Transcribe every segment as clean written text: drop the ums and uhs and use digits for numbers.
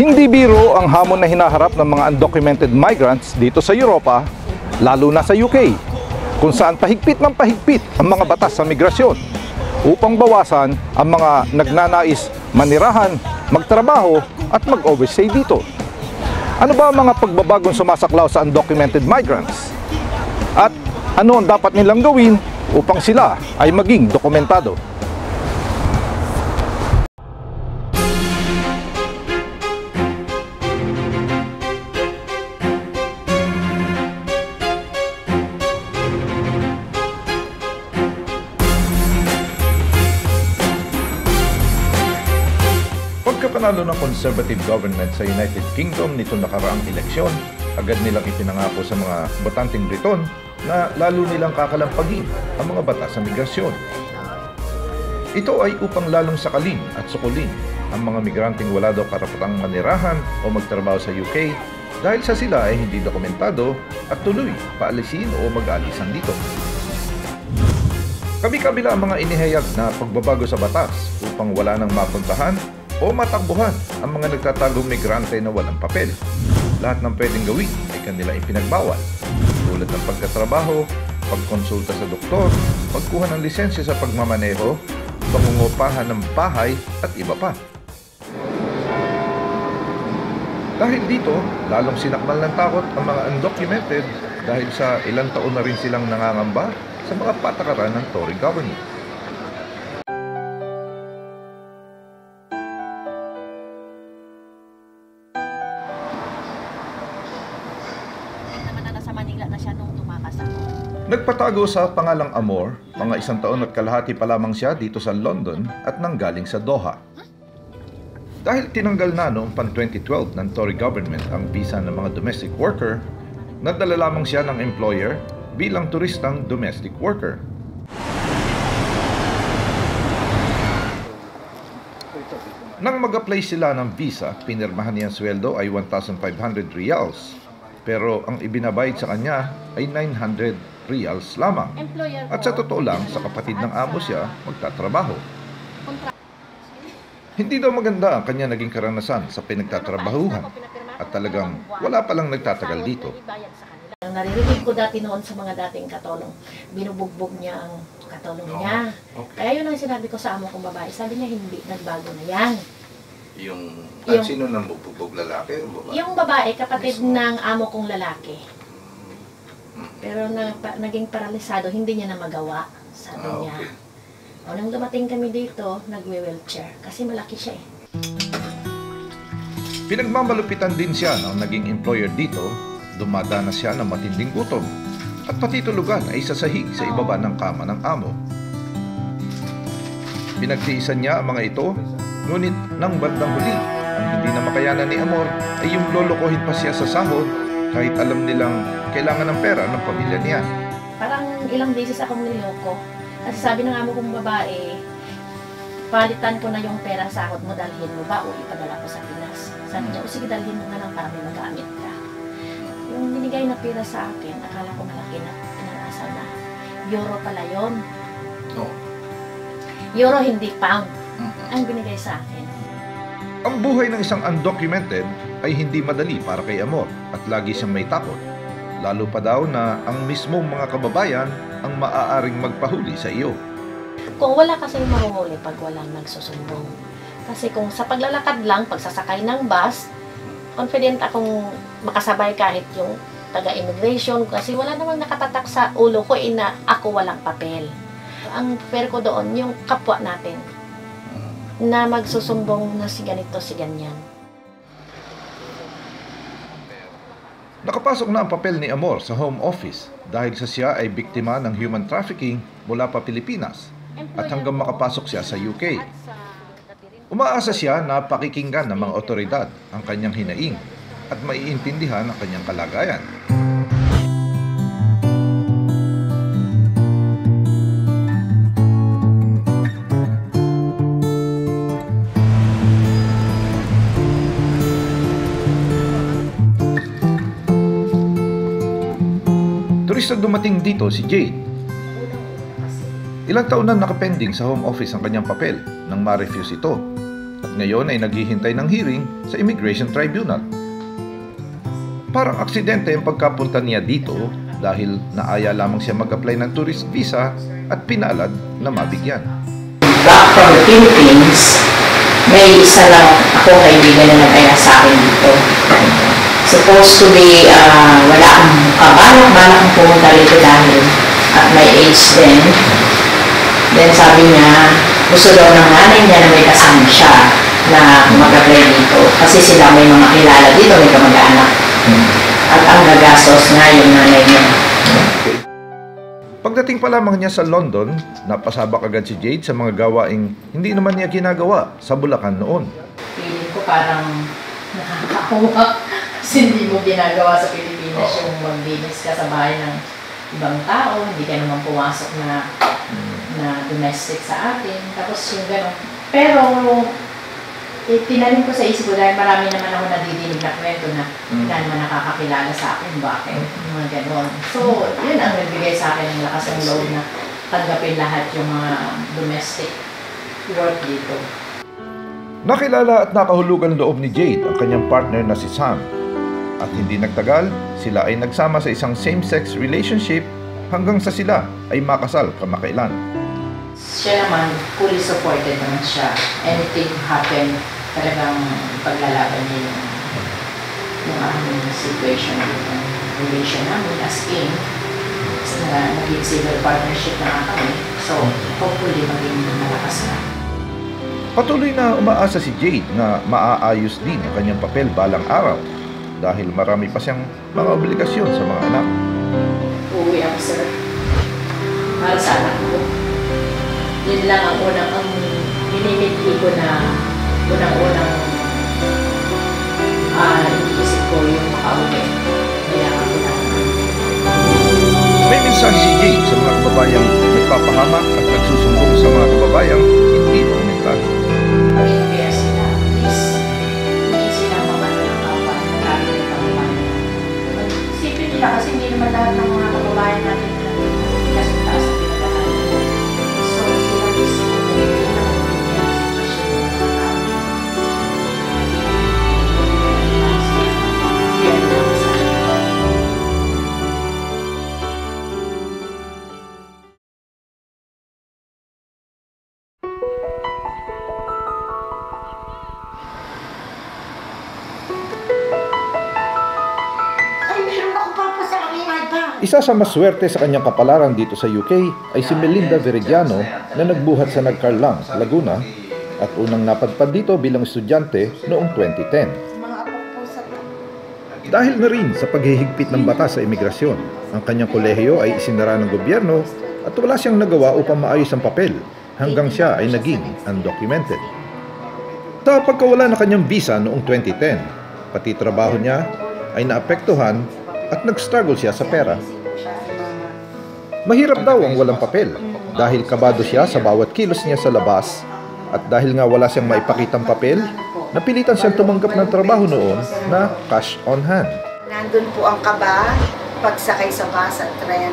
Hindi biro ang hamon na hinaharap ng mga undocumented migrants dito sa Europa, lalo na sa UK, kung saan pahigpit ng pahigpit ang mga batas sa migrasyon upang bawasan ang mga nagnanais manirahan, magtrabaho at mag-overstay dito. Ano ba ang mga pagbabagong sumasaklaw sa undocumented migrants? At ano ang dapat nilang gawin upang sila ay maging dokumentado? Pagkapanalo ng conservative government sa United Kingdom nito nakaraang eleksyon, agad nilang ipinangako sa mga botanteng Briton na lalo nilang kakalampagin ang mga batas sa migrasyon. Ito ay upang lalong sakalin at sukulin ang mga migranteng wala daw karapatang manirahan o magtrabaho sa UK dahil sa sila ay hindi dokumentado at tuloy paalisin o mag-aalisan dito. Kabi-kabila ang mga inihayag na pagbabago sa batas upang wala nang mapuntahan o matakbuhan ang mga nagtatagong migrante na walang papel. Lahat ng pwedeng gawin ay kanila ipinagbawal, tulad ng pagkatrabaho, pagkonsulta sa doktor, pagkuha ng lisensya sa pagmamaneho, pangungupahan ng bahay at iba pa. Dahil dito, lalong sinakmal ng takot ang mga undocumented dahil sa ilang taon na rin silang nangangamba sa mga patakaran ng Tory government. Nagpatago sa pangalang Amor, mga 1 taon at kalahati pa lamang siya dito sa London at nanggaling sa Doha. Dahil tinanggal na noong pang 2012 ng Tory government ang visa ng mga domestic worker, nadala lamang siya ng employer bilang turistang domestic worker. Nang mag-apply sila ng visa, pinirmahan niyang sweldo ay 1,500 reals. Pero ang ibinabayad sa kanya ay 900 reals lamang. At sa totoo lang, sa kapatid ng amo siya magtatrabaho. Hindi daw maganda ang kanya naging karanasan sa pinagtatrabahuhan at talagang wala palang nagtatagal dito. Naririnig ko dati noon sa mga dating katulong, binubugbog niya ang katulong niya. Kaya yun ang sinabi ko sa amo kong babae, sabi niya hindi, nagbago na yan. Yung sino nang bubugbog, lalaki o babae? Yung babae, kapatid ng amo kong lalaki. Pero naging paralisado, hindi niya na magawa, sabi niya. O nang dumating kami dito, nagwe-wheelchair kasi malaki siya eh. Pinagmamalupitan din siya ng naging employer dito, dumadanas siya ng matinding gutom at pati tulugan ay sasahig sa ibaba ng kama ng amo. Pinagtiisan niya ang mga ito, ngunit nang bandang huli, ang hindi na makayanan ni Amor ay yung lolokohin pa siya sa sahod kahit alam nilang kailangan ng pera ng pamilya niya. Parang ilang beses akong niloko. Kasi sabi ng amo kong babae, palitan ko na yung pera sahod mo, dalhin mo ba o ipadala ko sa Pinas. Sabi niya, o sige, dalhin mo na lang para may magamit ka. Yung binigay na pera sa akin, akala ko malaki na, pinanasa na. Euro pala yun. Euro, hindi pound. Ang binigay sa akin. Ang buhay ng isang undocumented ay hindi madali para kay Amor at lagi siyang may takot. Lalo pa daw na ang mismong mga kababayan ang maaaring magpahuli sa iyo. Kung wala kasing mahuhuli pag walang nagsusumbong. Kasi kung sa paglalakad lang, pagsasakay ng bus, confident akong makasabay kahit yung taga-immigration kasi wala namang nakatatak sa ulo ko na ako walang papel. Ang fair ko doon, yung kapwa natin na magsusumbong na si ganito, si ganyan. Nakapasok na ang papel ni Amor sa Home Office dahil sa siya ay biktima ng human trafficking mula pa Pilipinas at hanggang makapasok siya sa UK. Umaasa siya na pakikinggan ng mga otoridad ang kanyang hinaing at maiintindihan ang kanyang kalagayan. Turista dumating dito si Jade. Ilang taon na nakapending sa home office ang kanyang papel nang ma-refuse ito. at ngayon ay naghihintay ng hearing sa Immigration Tribunal. Parang aksidente ang pagkapunta niya dito dahil naaya lamang siya mag-apply ng tourist visa at pinalad na mabigyan. Back from the Philippines, may isa lang ako kaibigan na nag-aya sa akin dito. Supposed to be, wala akong balak akong pumunta rito dahil at my age din. Then sabi niya, gusto daw ng nanay niya na may kasama siya na mag-apply dito. Kasi sila may mga kilala dito, may kamag-anak. At ang gagastos nga yung nanay niya. Okay. Pagdating pa lamang niya sa London, napasabak agad si Jade sa mga gawaing hindi naman niya ginagawa sa Bulacan noon. Feeling ko parang nakakakuha kasi hindi mo ginagawa sa Pilipinas yung mag-business ka sa bahay ng ibang tao, hindi ka naman pumasok na domestic sa atin, tapos yung gano'n. Pero tinalim ko sa isip ko dahil marami naman ako nadidinig na kwento na hindi naman nakakakilala sa akin, bakit, mga gano'n. So, yun ang nagbigay sa akin ng lakas ng loob na tanggapin lahat yung mga domestic work dito. Nakilala at nakahulugan loob ni Jade ang kanyang partner na si Sam. At hindi nagtagal, sila ay nagsama sa isang same-sex relationship hanggang sa sila ay makasal kamakailan. Siya naman, fully supported naman siya. Anything happen, talagang paglalaban niya yung aming situation, yung relation namin as in. Naging civil partnership na kami. So, hopefully, maging malakas na. Patuloy na umaasa si Jade na maaayos din ang kanyang papel balang araw dahil marami pa siyang mga obligasyon sa mga anak. Uuwi ako, sir. Mahal sa anak ko. Yun lang ang minimiti ko na unang-unang iniisip ko yung makauwi. Kaya ako lang. May mensahe si Jade sa mga kababayang nagpapahamak at nagsusumbong sa mga kababayang hindi dokumentado. Kaya sila, please, hindi sila mamanapapag ng kababayan. Isipin nila kasi hindi naman lahat ng mga kababayan natin na kasunta sa pinagkakaroon. So, sila mismo, hindi na kumigyan sa sitwasyon ng mga tao. Yan lang sa akin. Isa sa maswerte sa kanyang kapalaran dito sa UK ay si Melinda Veridiano na nagbuhat sa Nagcarlang, Laguna at unang napadpad dito bilang estudyante noong 2010. Dahil na rin sa paghihigpit ng batas sa imigrasyon, ang kanyang kolehiyo ay isinara ng gobyerno at wala siyang nagawa upang maayos ang papel hanggang siya ay naging undocumented. Sa pagkawala ng kanyang visa noong 2010, pati trabaho niya ay naapektuhan at nag-struggle siya sa pera. Mahirap daw ang walang papel dahil kabado siya sa bawat kilos niya sa labas at dahil nga wala siyang maipakitang papel, napilitan siyang tumanggap ng trabaho noon na cash on hand. Nandun po ang kaba pagsakay sa bus at tren.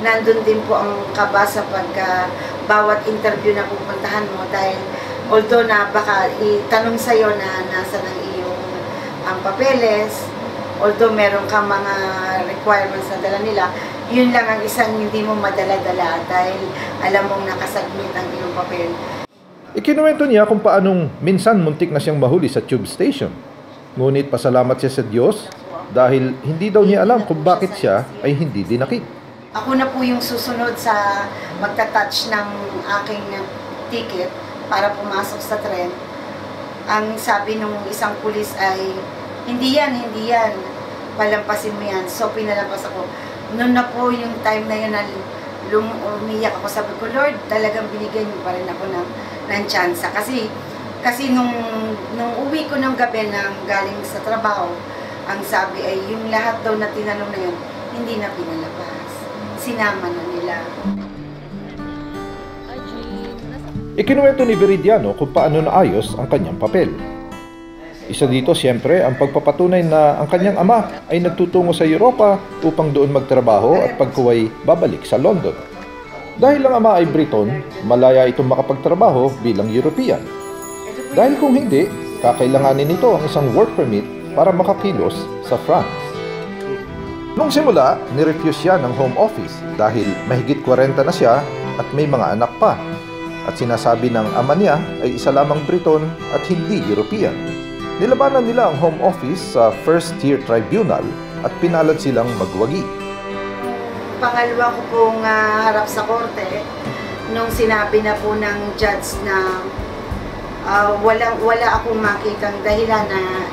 Nandun din po ang kaba sa bawat interview na pupuntahan mo dahil although na baka itanong sa'yo na nasa ng iyong ang papeles, although meron kang mga requirements na dala nila, yun lang ang isang hindi mo madala-dala dahil alam mong nakasubmit ang iyong papel. Ikinuwento niya kung paanong minsan muntik na siyang mahuli sa tube station. Ngunit pasalamat siya sa Diyos dahil hindi daw niya alam kung bakit siya ay hindi dinakip. Ako na po yung susunod sa magta-touch ng aking ticket para pumasok sa tren. Ang sabi ng isang pulis ay, hindi yan, palampasin mo yan. So, pinalampas ako. Noon na po yung time na yun na umiyak ako. Sabi ko, Lord, talagang binigyan niyo pa rin ako ng tsansa. Kasi nung uwi ko ng gabi na galing sa trabaho, ang sabi ay yung lahat daw na tinanong na yun, hindi na pinalabas. Sinama na nila. Ikinuwento ni Veridiano kung paano naayos ang kanyang papel. Isa dito siyempre ang pagpapatunay na ang kanyang ama ay nagtutungo sa Europa upang doon magtrabaho at pagkuway babalik sa London. Dahil ang ama ay Briton, malaya itong makapagtrabaho bilang European. Dahil kung hindi, kakailanganin nito ang isang work permit para makakilos sa France. Nung simula, nirefuse siya ng home office dahil mahigit 40 na siya at may mga anak pa. At sinasabi ng ama niya ay isa lamang Briton at hindi European. Nilabanan nila ang home office sa first-tier tribunal at pinalad silang magwagi. Pangalawa ko pong harap sa korte, nung sinabi na po ng judge na wala akong makitang dahilan na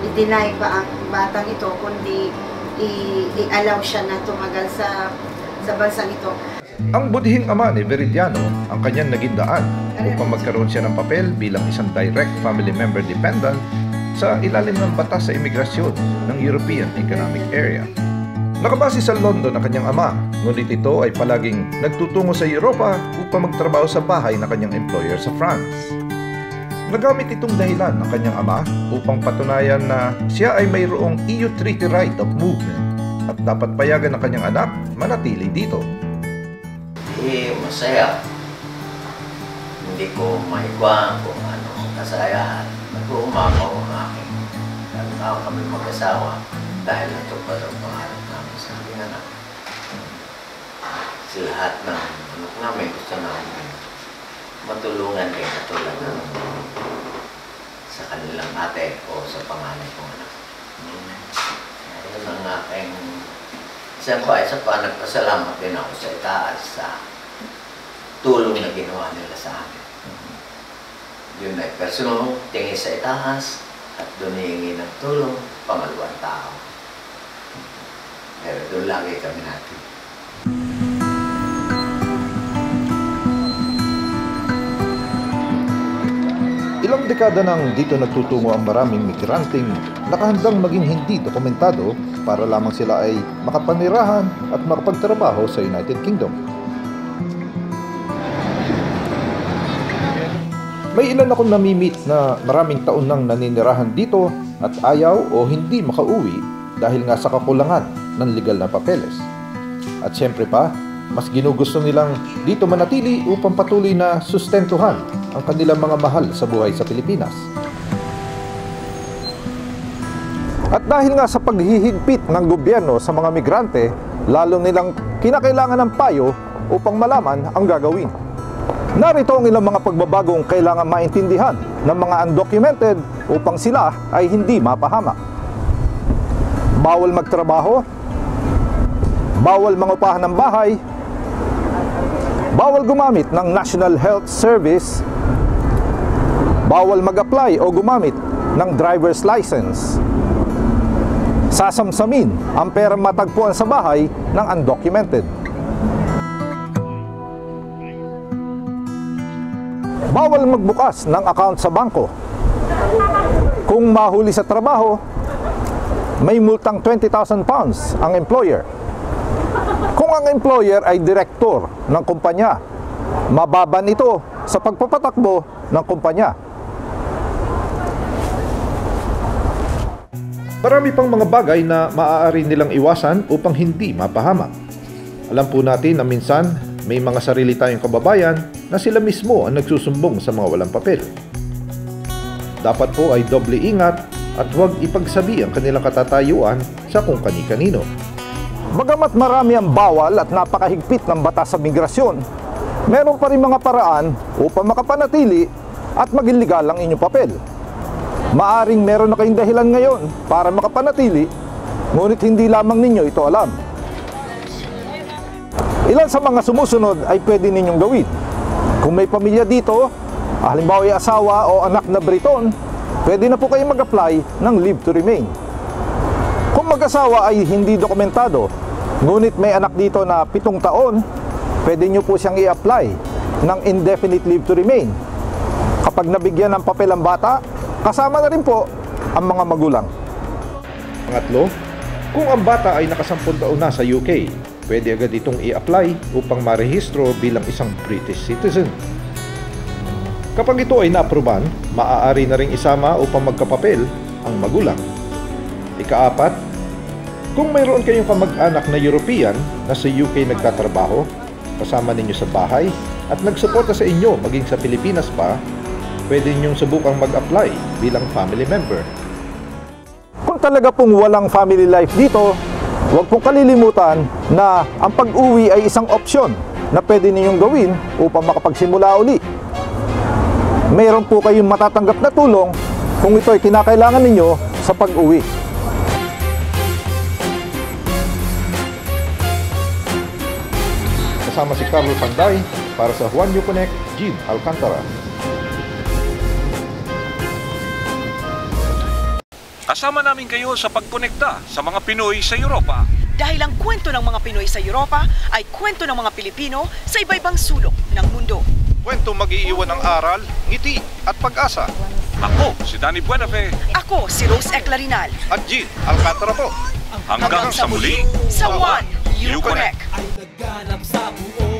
i-deny pa ang batang ito, kundi i-allow siya na tumagal sa bansang ito. Ang budihing ama ni Veridiano ang kanyang naging daan upang magkaroon siya ng papel bilang isang direct family member dependent sa ilalim ng batas sa imigrasyon ng European Economic Area. Nakabase sa London ang kanyang ama, ngunit ito ay palaging nagtutungo sa Europa upang magtrabaho sa bahay ng kanyang employer sa France. Nagamit itong dahilan ng kanyang ama upang patunayan na siya ay mayroong EU Treaty right of movement at dapat payagan ng kanyang anak manatili dito. Masaya. Hindi ko maigwaan kung ano kasayahan. Nag-uumapaw ang aking tao kami mag-asawa dahil natupad ang pangarap namin sa aming anak. Sa lahat ng anak namin gusto namin matulungan din katulad ng sa kanilang ate o sa panganay kong anak. Ayun ang aking isa pa nagpasalamat din ako sa itaas sa tulong na ginawa nila sa amin. Yun ay personal, tingin sa itaas at doon hihingi ng tulong, pangalawang tao. Pero doon lagi kami natin. Ilang dekada nang dito nagtutungo ang maraming migranteng nakahandang maging hindi dokumentado para lamang sila ay makapanirahan at makapagtrabaho sa United Kingdom. May ilan akong namimit na maraming taon nang naninirahan dito at ayaw o hindi makauwi dahil nga sa kakulangan ng legal na papeles. At siyempre pa, mas ginugusto nilang dito manatili upang patuloy na sustentuhan ang kanilang mga mahal sa buhay sa Pilipinas. At dahil nga sa paghihigpit ng gobyerno sa mga migrante, lalo nilang kinakailangan ng payo upang malaman ang gagawin. Narito ang ilang mga pagbabagong kailangan maintindihan ng mga undocumented upang sila ay hindi mapahamak. Bawal magtrabaho, bawal mangupahan ng bahay, bawal gumamit ng National Health Service, bawal mag-apply o gumamit ng driver's license. Sasamsamin ang perang matagpuan sa bahay ng undocumented. Bawal magbukas ng account sa bangko. Kung mahuli sa trabaho, may multang £20,000 ang employer. Kung ang employer ay direktor ng kumpanya, mababan ito sa pagpapatakbo ng kumpanya. Marami pang mga bagay na maaari nilang iwasan upang hindi mapahamak. Alam po natin na minsan may mga sarili tayong kababayan na sila mismo ang nagsusumbong sa mga walang papel. Dapat po ay doble ingat at huwag ipagsabi ang kanilang katatayuan sa kung kani-kanino. Bagamat marami ang bawal at napakahigpit ng batas sa migrasyon, meron pa rin mga paraan upang makapanatili at maging legal ang inyong papel. Maaring meron na kayong dahilan ngayon para makapanatili, ngunit hindi lamang ninyo ito alam. Ilan sa mga sumusunod ay pwede ninyong gawin. Kung may pamilya dito, halimbawa ay asawa o anak na Briton, pwede na po kayong mag-apply ng leave to remain. Kung mag-asawa ay hindi dokumentado, ngunit may anak dito na 7 taon, pwede nyo po siyang i-apply ng indefinite leave to remain. Kapag nabigyan ng papel ang bata, kasama na rin po ang mga magulang. Pangatlo, kung ang bata ay nakasampung taon na sa UK, pwede agad itong i-apply upang marehistro bilang isang British citizen. Kapag ito ay na-aproban, maaari na ring isama upang magkapapel ang magulang. Ika-4, kung mayroon kayong kamag-anak na European na sa UK nagtatrabaho, kasama ninyo sa bahay at nagsuporta sa inyo maging sa Pilipinas pa, pwede niyong subukang mag-apply bilang family member. Kung talaga pong walang family life dito, huwag pong kalilimutan na ang pag-uwi ay isang opsyon na pwede ninyong gawin upang makapagsimula uli. Mayroon po kayong matatanggap na tulong kung ito ay kinakailangan ninyo sa pag-uwi. Kasama si Carlo Panday para sa Juan You Connect, Jean Alcantara. Kasama namin kayo sa pagkonekta sa mga Pinoy sa Europa. Dahil ang kwento ng mga Pinoy sa Europa ay kwento ng mga Pilipino sa iba-ibang sulok ng mundo. Kwento mag-iiwan ng aral, ngiti at pag-asa. Ako, si Danny Buenafe. Ako, si Rose Eclarinal. At Jean Alcantara po. Hanggang sa muli, sa One You You Connect. Connect. ay nagganap sa buong